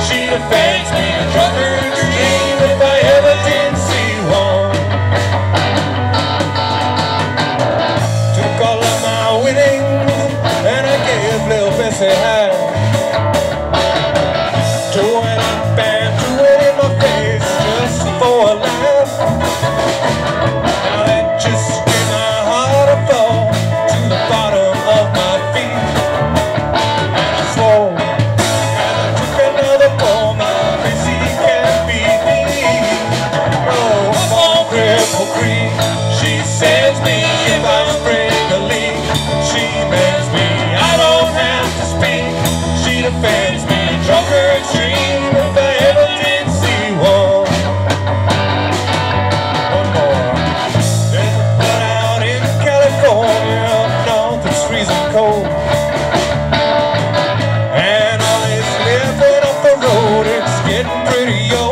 She defends me a drunkard's dream if I ever did see one. Took all of my winnings and I gave little Bessie half. Tore it up and threw it in my face just for a laugh. Now that just gave my heart a fall to the bottom of my feet. And I swore as I took another pull, my Missy can't beat me. Oh, I'm on Cripple Creek. She sends me if I spring a leak. She mends me, I don't have to speak. She defends me, drunkard's dream if I ever did see one. One more. There's a flood out in California, up north it's freezing cold. And all this living off the road, it's getting pretty old.